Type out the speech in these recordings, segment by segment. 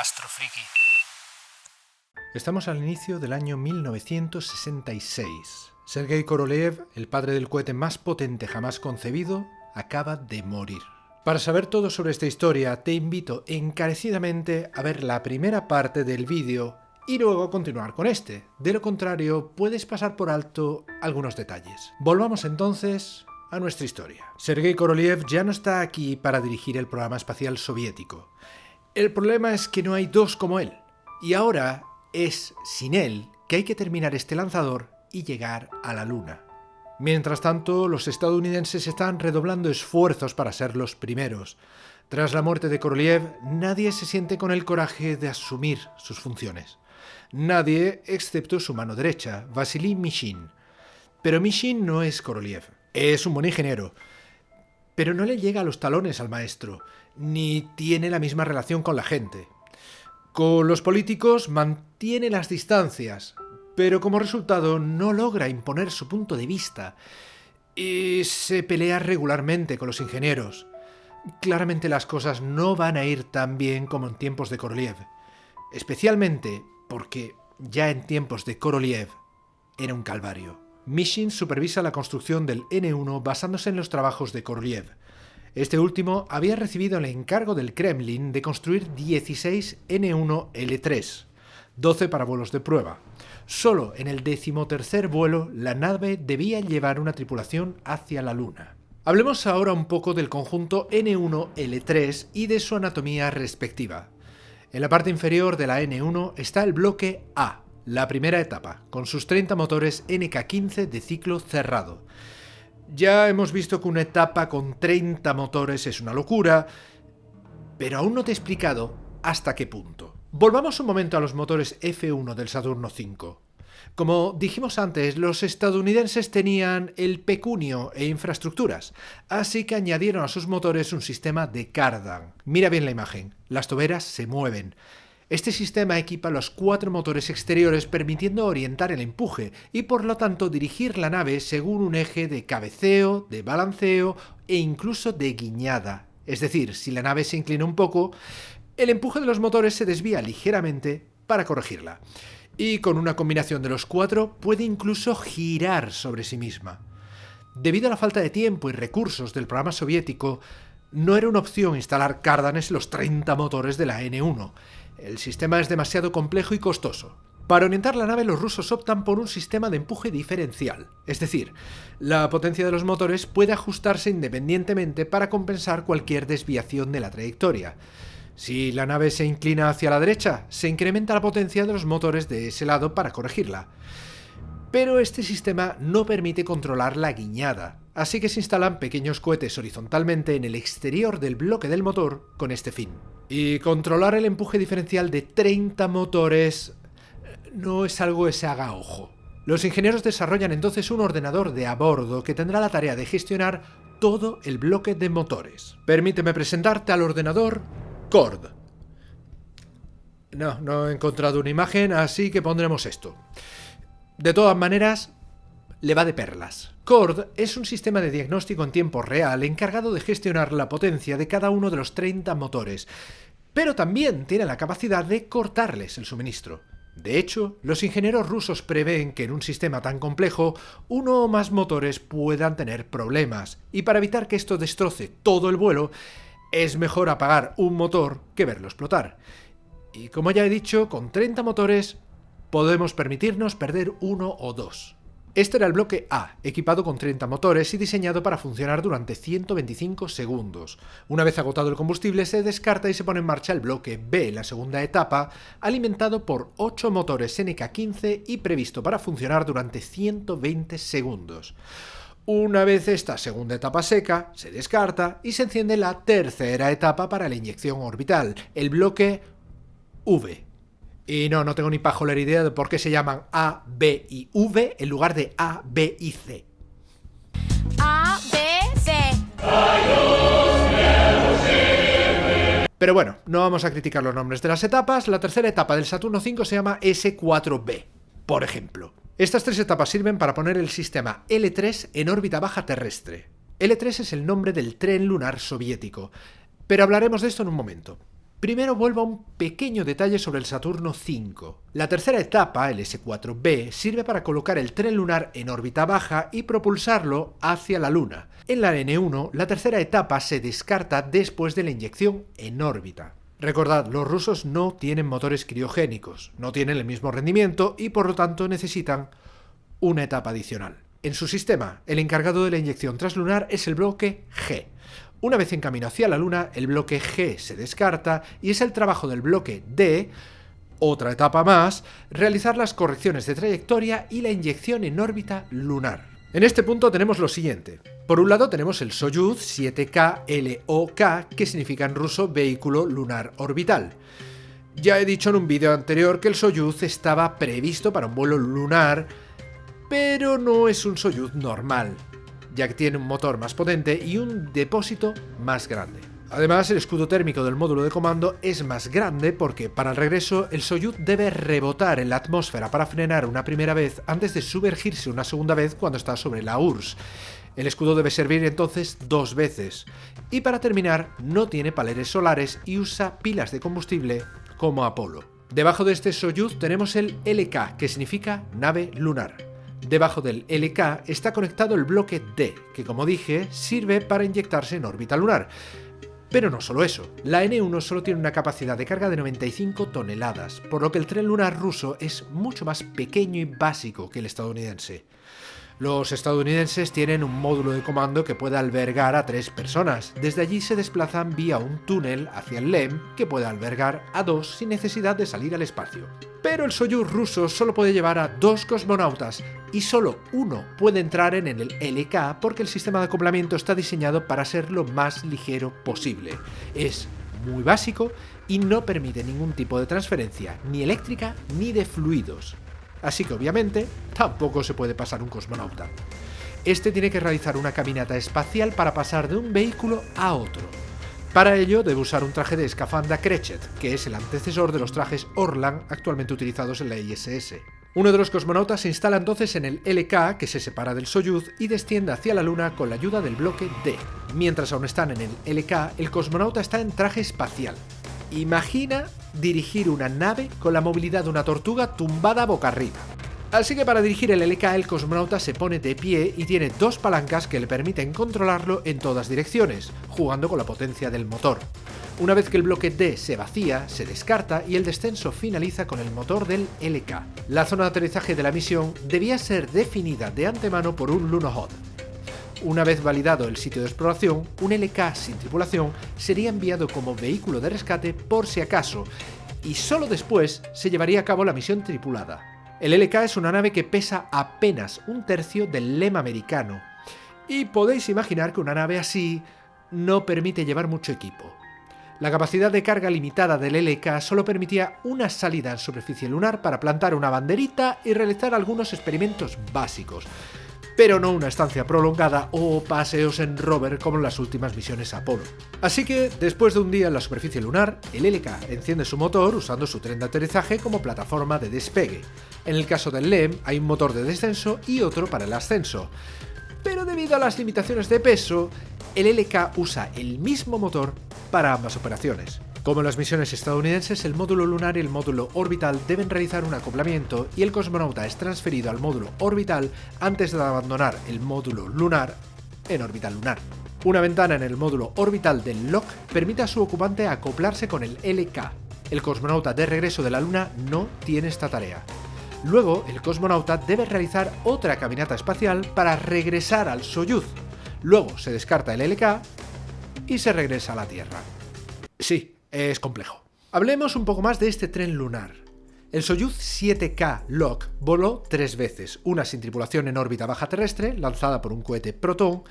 Astrofriki. Estamos al inicio del año 1966. Sergei Korolev, el padre del cohete más potente jamás concebido, acaba de morir. Para saber todo sobre esta historia, te invito encarecidamente a ver la primera parte del vídeo y luego continuar con este. De lo contrario, puedes pasar por alto algunos detalles. Volvamos entonces a nuestra historia. Sergei Korolev ya no está aquí para dirigir el programa espacial soviético. El problema es que no hay dos como él. Y ahora es sin él que hay que terminar este lanzador y llegar a la Luna. Mientras tanto, los estadounidenses están redoblando esfuerzos para ser los primeros. Tras la muerte de Korolev, nadie se siente con el coraje de asumir sus funciones. Nadie, excepto su mano derecha, Vasily Mishin. Pero Mishin no es Korolev. Es un buen ingeniero. Pero no le llega a los talones al maestro, ni tiene la misma relación con la gente. Con los políticos mantiene las distancias, pero como resultado no logra imponer su punto de vista y se pelea regularmente con los ingenieros. Claramente las cosas no van a ir tan bien como en tiempos de Korolev, especialmente porque ya en tiempos de Korolev era un calvario. Mishin supervisa la construcción del N-1 basándose en los trabajos de Korolev. Este último había recibido el encargo del Kremlin de construir 16 N-1L3, 12 para vuelos de prueba. Solo en el 13º vuelo la nave debía llevar una tripulación hacia la Luna. Hablemos ahora un poco del conjunto N-1L3 y de su anatomía respectiva. En la parte inferior de la N-1 está el bloque A, la primera etapa, con sus 30 motores NK-15 de ciclo cerrado. Ya hemos visto que una etapa con 30 motores es una locura, pero aún no te he explicado hasta qué punto. Volvamos un momento a los motores F1 del Saturno V. Como dijimos antes, los estadounidenses tenían el pecunio e infraestructuras, así que añadieron a sus motores un sistema de cardan. Mira bien la imagen, las toberas se mueven. Este sistema equipa los 4 motores exteriores permitiendo orientar el empuje y por lo tanto dirigir la nave según un eje de cabeceo, de balanceo e incluso de guiñada. Es decir, si la nave se inclina un poco, el empuje de los motores se desvía ligeramente para corregirla. Y con una combinación de los 4 puede incluso girar sobre sí misma. Debido a la falta de tiempo y recursos del programa soviético, no era una opción instalar cárdanes en los 30 motores de la N-1. El sistema es demasiado complejo y costoso. Para orientar la nave, los rusos optan por un sistema de empuje diferencial, es decir, la potencia de los motores puede ajustarse independientemente para compensar cualquier desviación de la trayectoria. Si la nave se inclina hacia la derecha, se incrementa la potencia de los motores de ese lado para corregirla. Pero este sistema no permite controlar la guiñada, así que se instalan pequeños cohetes horizontalmente en el exterior del bloque del motor con este fin. Y controlar el empuje diferencial de 30 motores no es algo que se haga a ojo. Los ingenieros desarrollan entonces un ordenador de a bordo que tendrá la tarea de gestionar todo el bloque de motores. Permíteme presentarte al ordenador CORD. No he encontrado una imagen, así que pondremos esto. De todas maneras, le va de perlas. CORD es un sistema de diagnóstico en tiempo real encargado de gestionar la potencia de cada uno de los 30 motores, pero también tiene la capacidad de cortarles el suministro. De hecho, los ingenieros rusos prevén que en un sistema tan complejo, uno o más motores puedan tener problemas, y para evitar que esto destroce todo el vuelo, es mejor apagar un motor que verlo explotar. Y como ya he dicho, con 30 motores podemos permitirnos perder uno o dos. Este era el bloque A, equipado con 30 motores y diseñado para funcionar durante 125 segundos. Una vez agotado el combustible se descarta y se pone en marcha el bloque B, la segunda etapa, alimentado por 8 motores NK-15 y previsto para funcionar durante 120 segundos. Una vez esta segunda etapa seca, se descarta y se enciende la tercera etapa para la inyección orbital, el bloque V. Y no tengo ni pajolera idea de por qué se llaman A, B y V en lugar de A, B y C. A, B, C. Pero bueno, no vamos a criticar los nombres de las etapas. La tercera etapa del Saturno V se llama S4B, por ejemplo. Estas 3 etapas sirven para poner el sistema L3 en órbita baja terrestre. L3 es el nombre del tren lunar soviético, pero hablaremos de esto en un momento. Primero vuelvo a un pequeño detalle sobre el Saturno V. La tercera etapa, el S4B, sirve para colocar el tren lunar en órbita baja y propulsarlo hacia la Luna. En la N1, la tercera etapa se descarta después de la inyección en órbita. Recordad, los rusos no tienen motores criogénicos, no tienen el mismo rendimiento y por lo tanto necesitan una etapa adicional. En su sistema, el encargado de la inyección translunar es el bloque G. Una vez en camino hacia la Luna, el bloque G se descarta y es el trabajo del bloque D, otra etapa más, realizar las correcciones de trayectoria y la inyección en órbita lunar. En este punto tenemos lo siguiente. Por un lado tenemos el Soyuz 7K LOK, que significa en ruso vehículo lunar orbital. Ya he dicho en un vídeo anterior que el Soyuz estaba previsto para un vuelo lunar, pero no es un Soyuz normal, ya que tiene un motor más potente y un depósito más grande. Además, el escudo térmico del módulo de comando es más grande porque, para el regreso, el Soyuz debe rebotar en la atmósfera para frenar una primera vez antes de sumergirse una segunda vez cuando está sobre la URSS. El escudo debe servir entonces 2 veces. Y para terminar, no tiene paneles solares y usa pilas de combustible como Apolo. Debajo de este Soyuz tenemos el LK, que significa nave lunar. Debajo del LK está conectado el bloque D, que como dije, sirve para inyectarse en órbita lunar. Pero no solo eso, la N1 solo tiene una capacidad de carga de 95 toneladas, por lo que el tren lunar ruso es mucho más pequeño y básico que el estadounidense. Los estadounidenses tienen un módulo de comando que puede albergar a 3 personas. Desde allí se desplazan vía un túnel hacia el LEM que puede albergar a 2 sin necesidad de salir al espacio. Pero el Soyuz ruso solo puede llevar a 2 cosmonautas y solo uno puede entrar en el LK porque el sistema de acoplamiento está diseñado para ser lo más ligero posible. Es muy básico y no permite ningún tipo de transferencia, ni eléctrica ni de fluidos. Así que obviamente tampoco se puede pasar un cosmonauta. Este tiene que realizar una caminata espacial para pasar de un vehículo a otro. Para ello debe usar un traje de escafandra Krechet, que es el antecesor de los trajes Orlan actualmente utilizados en la ISS. Uno de los cosmonautas se instala entonces en el LK, que se separa del Soyuz, y desciende hacia la Luna con la ayuda del bloque D. Mientras aún están en el LK, el cosmonauta está en traje espacial. Imagina dirigir una nave con la movilidad de una tortuga tumbada boca arriba. Así que para dirigir el LK, el cosmonauta se pone de pie y tiene 2 palancas que le permiten controlarlo en todas direcciones, jugando con la potencia del motor. Una vez que el bloque D se vacía, se descarta y el descenso finaliza con el motor del LK. La zona de aterrizaje de la misión debía ser definida de antemano por un Lunokhod. Una vez validado el sitio de exploración, un LK sin tripulación sería enviado como vehículo de rescate por si acaso, y solo después se llevaría a cabo la misión tripulada. El LK es una nave que pesa apenas 1/3 del LEM americano, y podéis imaginar que una nave así no permite llevar mucho equipo. La capacidad de carga limitada del LK solo permitía una salida en superficie lunar para plantar una banderita y realizar algunos experimentos básicos, pero no una estancia prolongada o paseos en rover como en las últimas misiones Apolo. Así que, después de un día en la superficie lunar, el LK enciende su motor usando su tren de aterrizaje como plataforma de despegue. En el caso del LEM hay un motor de descenso y otro para el ascenso. Pero debido a las limitaciones de peso, el LK usa el mismo motor para ambas operaciones. Como en las misiones estadounidenses, el módulo lunar y el módulo orbital deben realizar un acoplamiento y el cosmonauta es transferido al módulo orbital antes de abandonar el módulo lunar en órbita lunar. Una ventana en el módulo orbital del LOK permite a su ocupante acoplarse con el LK. El cosmonauta de regreso de la Luna no tiene esta tarea. Luego, el cosmonauta debe realizar otra caminata espacial para regresar al Soyuz. Luego se descarta el LK y se regresa a la Tierra. Sí, es complejo. Hablemos un poco más de este tren lunar. El Soyuz 7K LOK voló 3 veces, una sin tripulación en órbita baja terrestre, lanzada por un cohete Proton,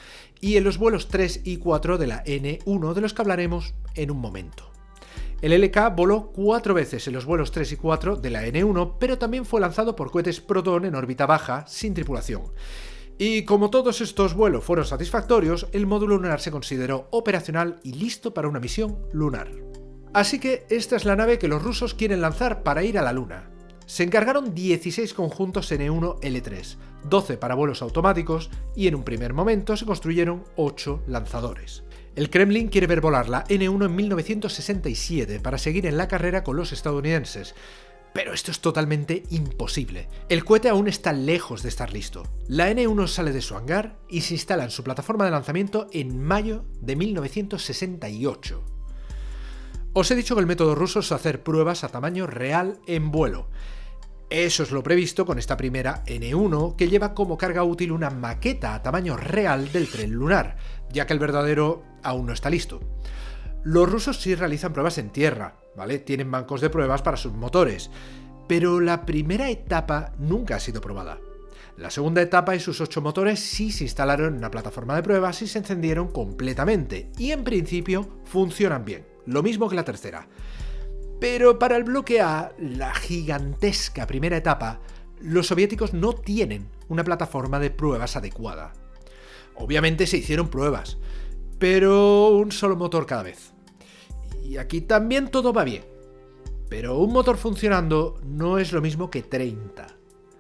y en los vuelos 3 y 4 de la N1, de los que hablaremos en un momento. El LK voló 4 veces en los vuelos 3 y 4 de la N1, pero también fue lanzado por cohetes Proton en órbita baja, sin tripulación. Y como todos estos vuelos fueron satisfactorios, el módulo lunar se consideró operacional y listo para una misión lunar. Así que esta es la nave que los rusos quieren lanzar para ir a la Luna. Se encargaron 16 conjuntos N1L3, 12 para vuelos automáticos y en un primer momento se construyeron 8 lanzadores. El Kremlin quiere ver volar la N-1 en 1967 para seguir en la carrera con los estadounidenses. Pero esto es totalmente imposible. El cohete aún está lejos de estar listo. La N-1 sale de su hangar y se instala en su plataforma de lanzamiento en mayo de 1968. Os he dicho que el método ruso es hacer pruebas a tamaño real en vuelo. Eso es lo previsto con esta primera N-1, que lleva como carga útil una maqueta a tamaño real del tren lunar, ya que el verdadero aún no está listo. Los rusos sí realizan pruebas en tierra, ¿vale? Tienen bancos de pruebas para sus motores, pero la primera etapa nunca ha sido probada. La segunda etapa y sus 8 motores sí se instalaron en una plataforma de pruebas y se encendieron completamente, y en principio funcionan bien, lo mismo que la tercera. Pero para el bloque A, la gigantesca primera etapa, los soviéticos no tienen una plataforma de pruebas adecuada. Obviamente se hicieron pruebas, pero un solo motor cada vez. Y aquí también todo va bien. Pero un motor funcionando no es lo mismo que 30.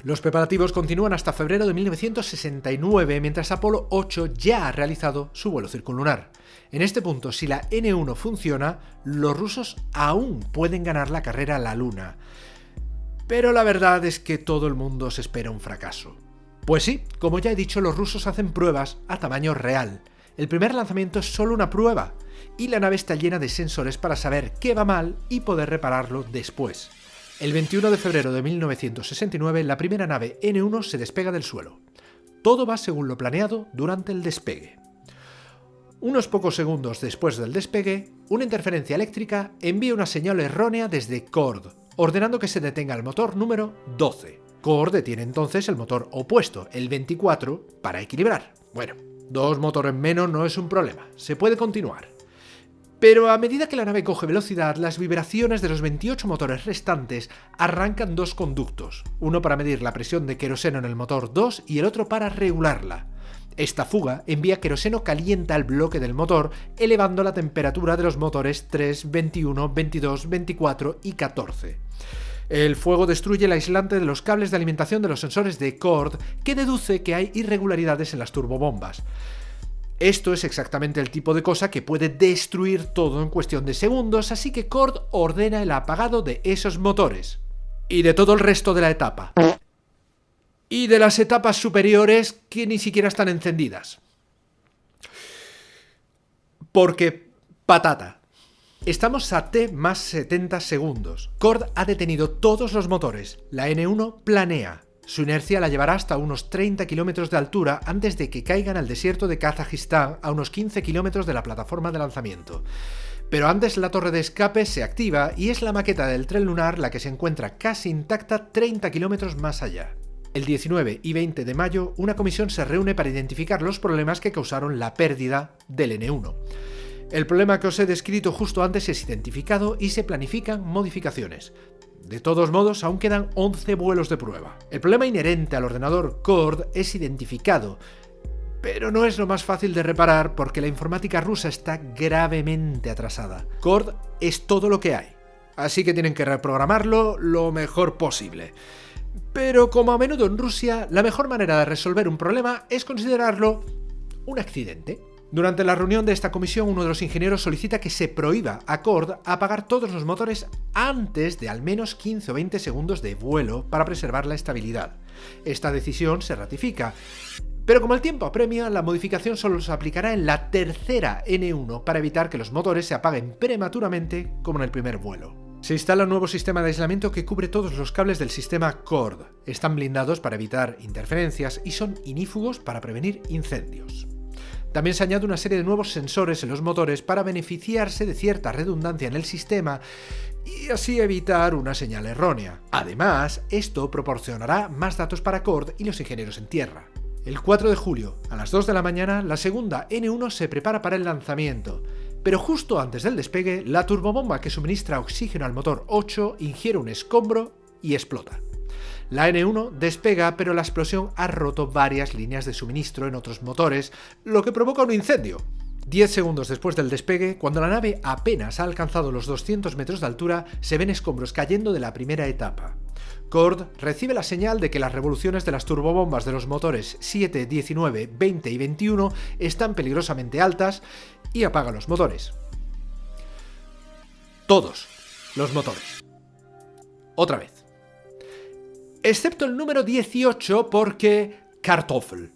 Los preparativos continúan hasta febrero de 1969, mientras Apolo 8 ya ha realizado su vuelo circunlunar. En este punto, si la N-1 funciona, los rusos aún pueden ganar la carrera a la Luna. Pero la verdad es que todo el mundo se espera un fracaso. Pues sí, como ya he dicho, los rusos hacen pruebas a tamaño real. El primer lanzamiento es solo una prueba, y la nave está llena de sensores para saber qué va mal y poder repararlo después. El 21 de febrero de 1969, la primera nave N-1 se despega del suelo. Todo va según lo planeado durante el despegue. Unos pocos segundos después del despegue, una interferencia eléctrica envía una señal errónea desde CORD, ordenando que se detenga el motor número 12. CORD detiene entonces el motor opuesto, el 24, para equilibrar. Bueno, 2 motores menos no es un problema, se puede continuar. Pero a medida que la nave coge velocidad, las vibraciones de los 28 motores restantes arrancan 2 conductos, uno para medir la presión de queroseno en el motor 2 y el otro para regularla. Esta fuga envía queroseno caliente al bloque del motor, elevando la temperatura de los motores 3, 21, 22, 24 y 14. El fuego destruye el aislante de los cables de alimentación de los sensores de CORD, que deduce que hay irregularidades en las turbobombas. Esto es exactamente el tipo de cosa que puede destruir todo en cuestión de segundos, así que CORD ordena el apagado de esos motores. Y de todo el resto de la etapa. Y de las etapas superiores que ni siquiera están encendidas. Porque, patata. Estamos a T más 70 segundos. CORD ha detenido todos los motores. La N-1 planea. Su inercia la llevará hasta unos 30 kilómetros de altura antes de que caigan al desierto de Kazajistán a unos 15 kilómetros de la plataforma de lanzamiento. Pero antes la torre de escape se activa y es la maqueta del tren lunar la que se encuentra casi intacta 30 kilómetros más allá. El 19 y 20 de mayo, una comisión se reúne para identificar los problemas que causaron la pérdida del N-1. El problema que os he descrito justo antes es identificado y se planifican modificaciones. De todos modos, aún quedan 11 vuelos de prueba. El problema inherente al ordenador CORD es identificado, pero no es lo más fácil de reparar porque la informática rusa está gravemente atrasada. CORD es todo lo que hay, así que tienen que reprogramarlo lo mejor posible. Pero como a menudo en Rusia, la mejor manera de resolver un problema es considerarlo un accidente. Durante la reunión de esta comisión, uno de los ingenieros solicita que se prohíba a CORD apagar todos los motores antes de al menos 15 o 20 segundos de vuelo para preservar la estabilidad. Esta decisión se ratifica, pero como el tiempo apremia, la modificación solo se aplicará en la tercera N-1 para evitar que los motores se apaguen prematuramente como en el primer vuelo. Se instala un nuevo sistema de aislamiento que cubre todos los cables del sistema CORD. Están blindados para evitar interferencias y son inífugos para prevenir incendios. También se añade una serie de nuevos sensores en los motores para beneficiarse de cierta redundancia en el sistema y así evitar una señal errónea. Además, esto proporcionará más datos para CORD y los ingenieros en tierra. El 4 de julio, a las 2 de la mañana, la segunda N-1 se prepara para el lanzamiento, pero justo antes del despegue, la turbobomba que suministra oxígeno al motor 8 ingiere un escombro y explota. La N-1 despega, pero la explosión ha roto varias líneas de suministro en otros motores, lo que provoca un incendio. 10 segundos después del despegue, cuando la nave apenas ha alcanzado los 200 metros de altura, se ven escombros cayendo de la primera etapa. CORD recibe la señal de que las revoluciones de las turbobombas de los motores 7, 19, 20 y 21 están peligrosamente altas y apaga los motores. Todos los motores. Otra vez. Excepto el número 18 porque Kartoffel.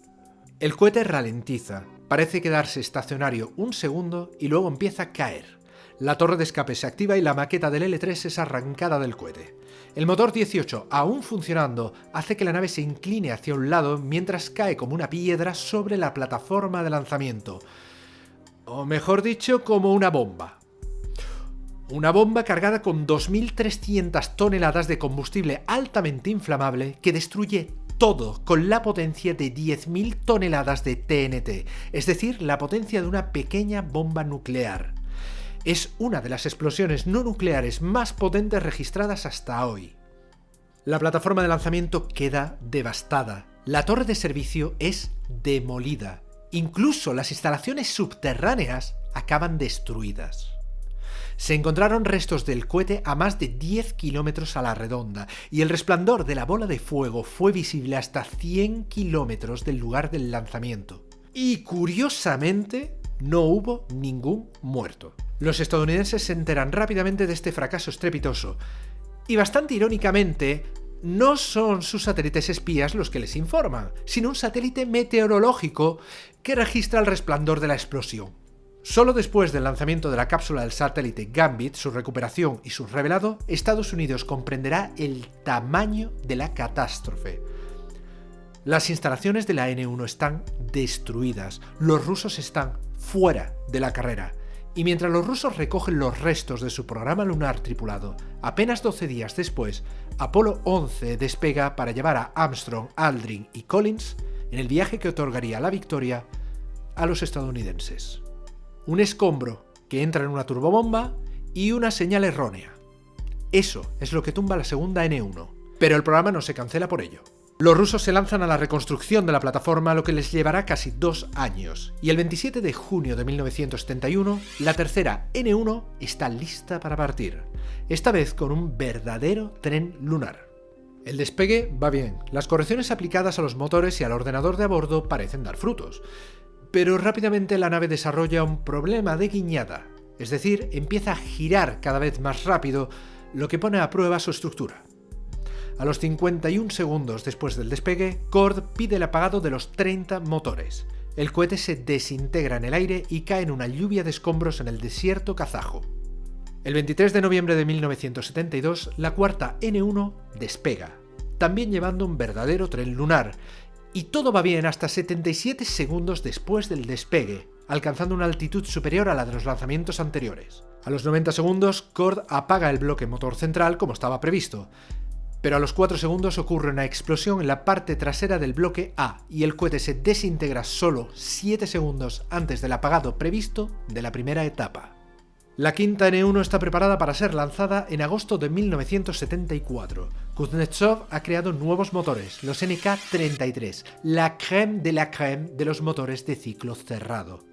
El cohete ralentiza, parece quedarse estacionario un segundo y luego empieza a caer. La torre de escape se activa y la maqueta del L3 es arrancada del cohete. El motor 18, aún funcionando, hace que la nave se incline hacia un lado mientras cae como una piedra sobre la plataforma de lanzamiento. O mejor dicho, como una bomba. Una bomba cargada con 2.300 toneladas de combustible altamente inflamable que destruye todo con la potencia de 10.000 toneladas de TNT, es decir, la potencia de una pequeña bomba nuclear. Es una de las explosiones no nucleares más potentes registradas hasta hoy. La plataforma de lanzamiento queda devastada. La torre de servicio es demolida. Incluso las instalaciones subterráneas acaban destruidas. Se encontraron restos del cohete a más de 10 kilómetros a la redonda y el resplandor de la bola de fuego fue visible hasta 100 kilómetros del lugar del lanzamiento. Y curiosamente, no hubo ningún muerto. Los estadounidenses se enteran rápidamente de este fracaso estrepitoso y bastante irónicamente, no son sus satélites espías los que les informan, sino un satélite meteorológico que registra el resplandor de la explosión. Solo después del lanzamiento de la cápsula del satélite Gambit, su recuperación y su revelado, Estados Unidos comprenderá el tamaño de la catástrofe. Las instalaciones de la N-1 están destruidas, los rusos están fuera de la carrera, y mientras los rusos recogen los restos de su programa lunar tripulado, apenas 12 días después, Apolo 11 despega para llevar a Armstrong, Aldrin y Collins en el viaje que otorgaría la victoria a los estadounidenses. Un escombro que entra en una turbobomba y una señal errónea. Eso es lo que tumba la segunda N-1, pero el programa no se cancela por ello. Los rusos se lanzan a la reconstrucción de la plataforma, lo que les llevará casi 2 años, y el 27 de junio de 1971, la tercera N-1 está lista para partir, esta vez con un verdadero tren lunar. El despegue va bien, las correcciones aplicadas a los motores y al ordenador de a bordo parecen dar frutos, pero rápidamente la nave desarrolla un problema de guiñada, es decir, empieza a girar cada vez más rápido, lo que pone a prueba su estructura. A los 51 segundos después del despegue, Cord pide el apagado de los 30 motores. El cohete se desintegra en el aire y cae en una lluvia de escombros en el desierto kazajo. El 23 de noviembre de 1972, la cuarta N-1 despega, también llevando un verdadero tren lunar, y todo va bien hasta 77 segundos después del despegue, alcanzando una altitud superior a la de los lanzamientos anteriores. A los 90 segundos, Cord apaga el bloque motor central como estaba previsto, pero a los 4 segundos ocurre una explosión en la parte trasera del bloque A y el cohete se desintegra solo 7 segundos antes del apagado previsto de la primera etapa. La quinta N-1 está preparada para ser lanzada en agosto de 1974. Kuznetsov ha creado nuevos motores, los NK-33, la crème de los motores de ciclo cerrado.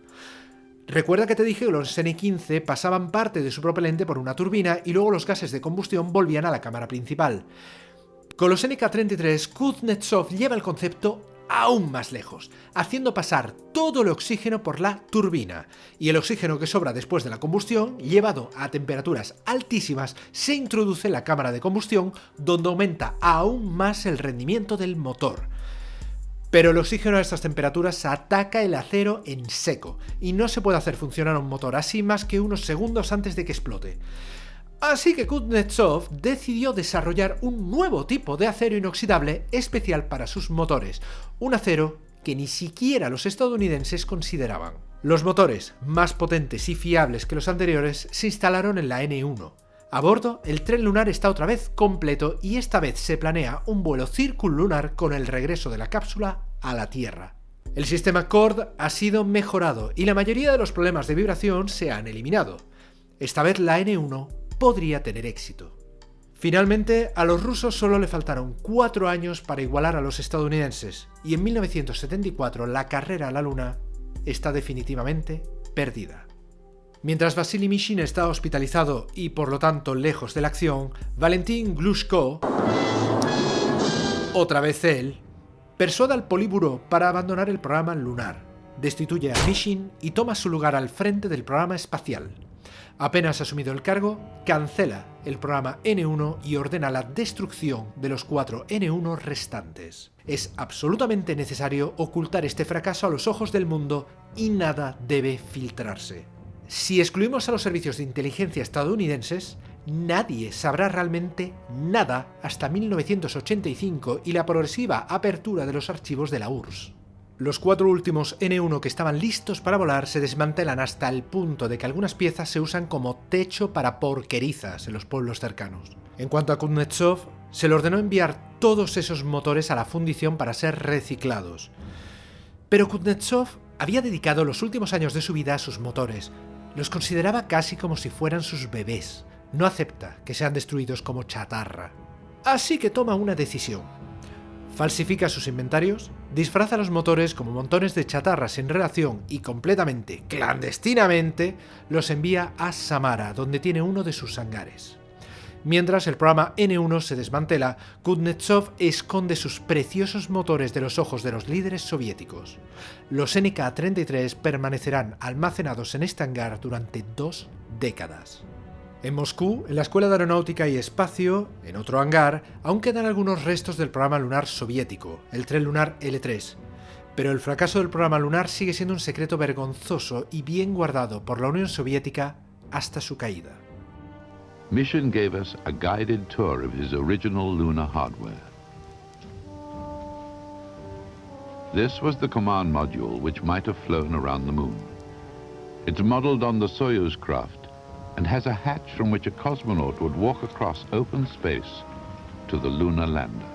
Recuerda que te dije que los N-15 pasaban parte de su propelente por una turbina y luego los gases de combustión volvían a la cámara principal. Con los NK-33, Kuznetsov lleva el concepto aún más lejos, haciendo pasar todo el oxígeno por la turbina, y el oxígeno que sobra después de la combustión, llevado a temperaturas altísimas, se introduce en la cámara de combustión, donde aumenta aún más el rendimiento del motor. Pero el oxígeno a estas temperaturas ataca el acero en seco, y no se puede hacer funcionar un motor así más que unos segundos antes de que explote. Así que Kuznetsov decidió desarrollar un nuevo tipo de acero inoxidable especial para sus motores, un acero que ni siquiera los estadounidenses consideraban. Los motores, más potentes y fiables que los anteriores, se instalaron en la N-1. A bordo, el tren lunar está otra vez completo y esta vez se planea un vuelo circunlunar con el regreso de la cápsula a la Tierra. El sistema Cord ha sido mejorado y la mayoría de los problemas de vibración se han eliminado. Esta vez la N-1 podría tener éxito. Finalmente, a los rusos solo le faltaron 4 años para igualar a los estadounidenses, y en 1974 la carrera a la Luna está definitivamente perdida. Mientras Vasily Mishin está hospitalizado y por lo tanto lejos de la acción, Valentin Glushko, otra vez él, persuade al Politburó para abandonar el programa lunar. destituye a Mishin y toma su lugar al frente del programa espacial. Apenas asumido el cargo, cancela el programa N1 y ordena la destrucción de los 4 N1 restantes. Es absolutamente necesario ocultar este fracaso a los ojos del mundo y nada debe filtrarse. Si excluimos a los servicios de inteligencia estadounidenses, nadie sabrá realmente nada hasta 1985 y la progresiva apertura de los archivos de la URSS. Los 4 últimos N1 que estaban listos para volar se desmantelan hasta el punto de que algunas piezas se usan como techo para porquerizas en los pueblos cercanos. En cuanto a Kuznetsov, se le ordenó enviar todos esos motores a la fundición para ser reciclados. Pero Kuznetsov había dedicado los últimos años de su vida a sus motores. Los consideraba casi como si fueran sus bebés. No acepta que sean destruidos como chatarra. Así que toma una decisión. Falsifica sus inventarios, disfraza los motores como montones de chatarra sin relación y completamente, clandestinamente, los envía a Samara, donde tiene uno de sus hangares. Mientras el programa N1 se desmantela, Kuznetsov esconde sus preciosos motores de los ojos de los líderes soviéticos. Los NK-33 permanecerán almacenados en este hangar durante 2 décadas. En Moscú, en la Escuela de Aeronáutica y Espacio, en otro hangar, aún quedan algunos restos del programa lunar soviético, el tren lunar L3. Pero el fracaso del programa lunar sigue siendo un secreto vergonzoso y bien guardado por la Unión Soviética hasta su caída. Mishin gave us a guided tour of his original lunar hardware. This was the command module which might have flown around the moon. It's modeled on the Soyuz craft and has a hatch from which a cosmonaut would walk across open space to the lunar lander.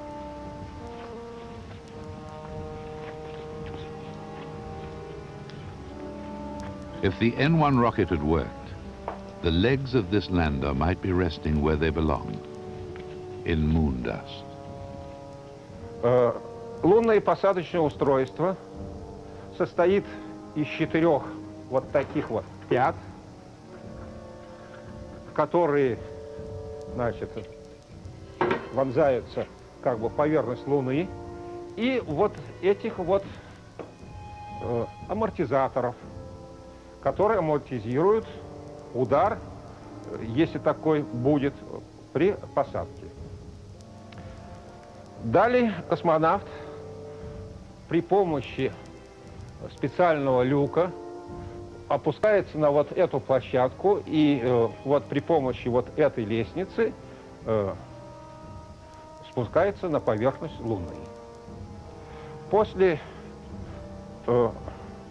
If the N1 rocket had worked, the legs of this lander might be resting where they belong, in moon dust. Лунное посадочное устройство состоит из 4 вот таких вот пят, которые, значит, вонзаются как бы в поверхность Луны, и вот этих вот амортизаторов, которые амортизируют удар, если такой будет, при посадке. Далее космонавт при помощи специального люка опускается на вот эту площадку и вот при помощи вот этой лестницы спускается на поверхность Луны. После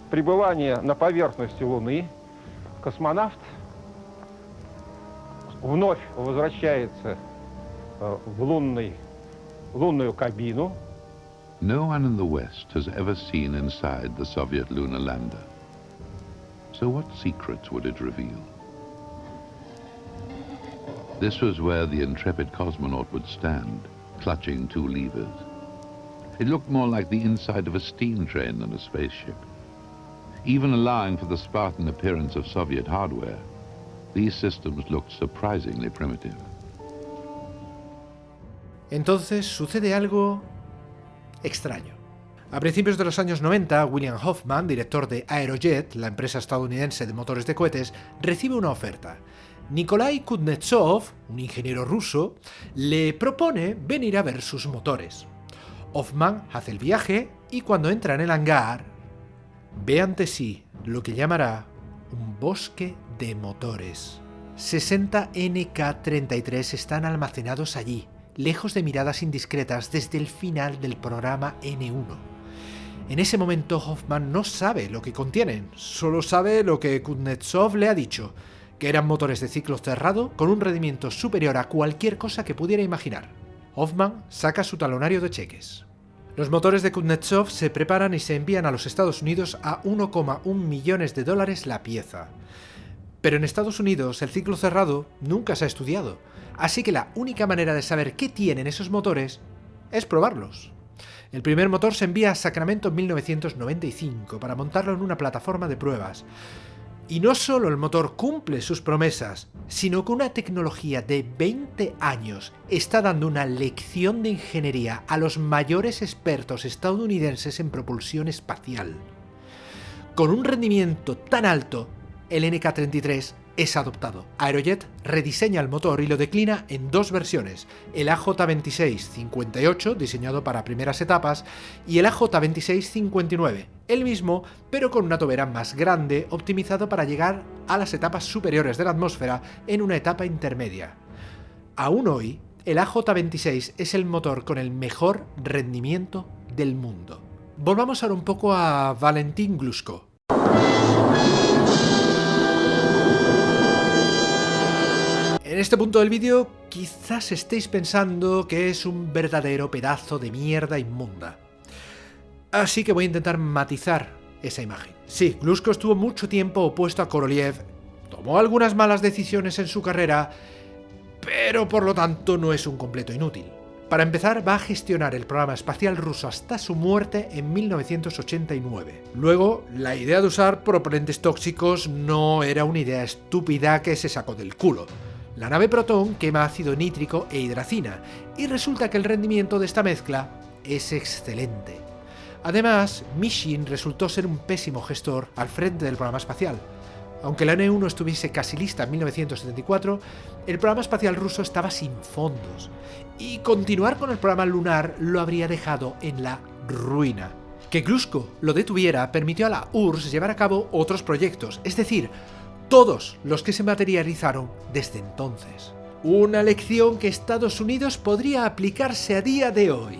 пребывания на поверхности Луны космонавт вновь возвращается в лунную кабину. No one in the West has ever seen inside the Soviet lunar lander. So what secrets would it reveal? This was where the intrepid cosmonaut would stand, clutching 2 levers. It looked more like the inside of a steam train than a spaceship. Even allowing for the Spartan appearance of Soviet hardware, these systems looked surprisingly primitive. Entonces sucede algo extraño. A principios de los años 90, William Hoffman, director de Aerojet, la empresa estadounidense de motores de cohetes, recibe una oferta. Nikolai Kuznetsov, un ingeniero ruso, le propone venir a ver sus motores. Hoffman hace el viaje y cuando entra en el hangar, ve ante sí lo que llamará un bosque de motores. 60 NK-33 están almacenados allí, lejos de miradas indiscretas desde el final del programa N1. En ese momento Hoffman no sabe lo que contienen, solo sabe lo que Kuznetsov le ha dicho, que eran motores de ciclo cerrado con un rendimiento superior a cualquier cosa que pudiera imaginar. Hoffman saca su talonario de cheques. Los motores de Kuznetsov se preparan y se envían a los Estados Unidos a 1,1 millones de dólares la pieza. Pero en Estados Unidos el ciclo cerrado nunca se ha estudiado, así que la única manera de saber qué tienen esos motores es probarlos. El primer motor se envía a Sacramento en 1995 para montarlo en una plataforma de pruebas. Y no solo el motor cumple sus promesas, sino que una tecnología de 20 años está dando una lección de ingeniería a los mayores expertos estadounidenses en propulsión espacial. Con un rendimiento tan alto, el NK-33 es adoptado. Aerojet rediseña el motor y lo declina en dos versiones, el AJ26-58, diseñado para primeras etapas, y el AJ26-59, el mismo, pero con una tobera más grande, optimizado para llegar a las etapas superiores de la atmósfera en una etapa intermedia. Aún hoy, el AJ26 es el motor con el mejor rendimiento del mundo. Volvamos ahora un poco a Valentin Glushko. En este punto del vídeo quizás estéis pensando que es un verdadero pedazo de mierda inmunda. Así que voy a intentar matizar esa imagen. Sí, Glushko estuvo mucho tiempo opuesto a Korolev, tomó algunas malas decisiones en su carrera, pero por lo tanto no es un completo inútil. Para empezar, va a gestionar el programa espacial ruso hasta su muerte en 1989. Luego, la idea de usar propelentes tóxicos no era una idea estúpida que se sacó del culo. La nave Proton quema ácido nítrico e hidracina, y resulta que el rendimiento de esta mezcla es excelente. Además, Mishin resultó ser un pésimo gestor al frente del programa espacial. Aunque la N-1 estuviese casi lista en 1974, el programa espacial ruso estaba sin fondos, y continuar con el programa lunar lo habría dejado en la ruina. Que Glushko lo detuviera permitió a la URSS llevar a cabo otros proyectos, es decir, todos los que se materializaron desde entonces. Una lección que Estados Unidos podría aplicarse a día de hoy.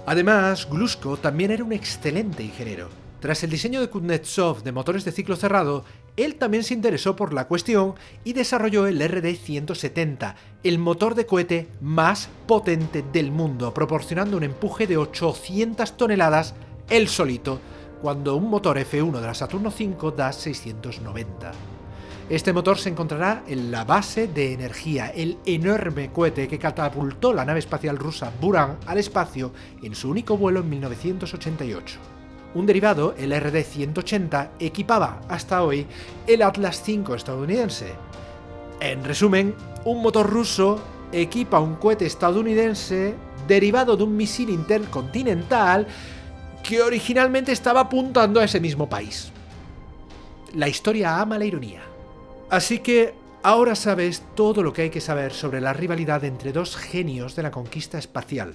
Además, Glushko también era un excelente ingeniero. Tras el diseño de Kuznetsov de motores de ciclo cerrado, él también se interesó por la cuestión y desarrolló el RD-170, el motor de cohete más potente del mundo, proporcionando un empuje de 800 toneladas él solito, cuando un motor F1 de la Saturno V da 690. Este motor se encontrará en la base de energía, el enorme cohete que catapultó la nave espacial rusa Buran al espacio en su único vuelo en 1988. Un derivado, el RD-180, equipaba hasta hoy el Atlas V estadounidense. En resumen, un motor ruso equipa un cohete estadounidense derivado de un misil intercontinental que originalmente estaba apuntando a ese mismo país. La historia ama la ironía. Así que ahora sabes todo lo que hay que saber sobre la rivalidad entre dos genios de la conquista espacial.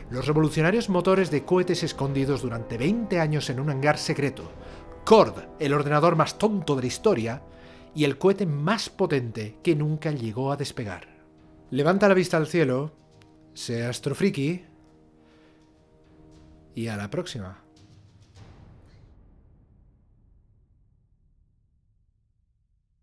Los revolucionarios motores de cohetes escondidos durante 20 años en un hangar secreto, Cord, el ordenador más tonto de la historia, y el cohete más potente que nunca llegó a despegar. Levanta la vista al cielo, sé astrofriki, y a la próxima.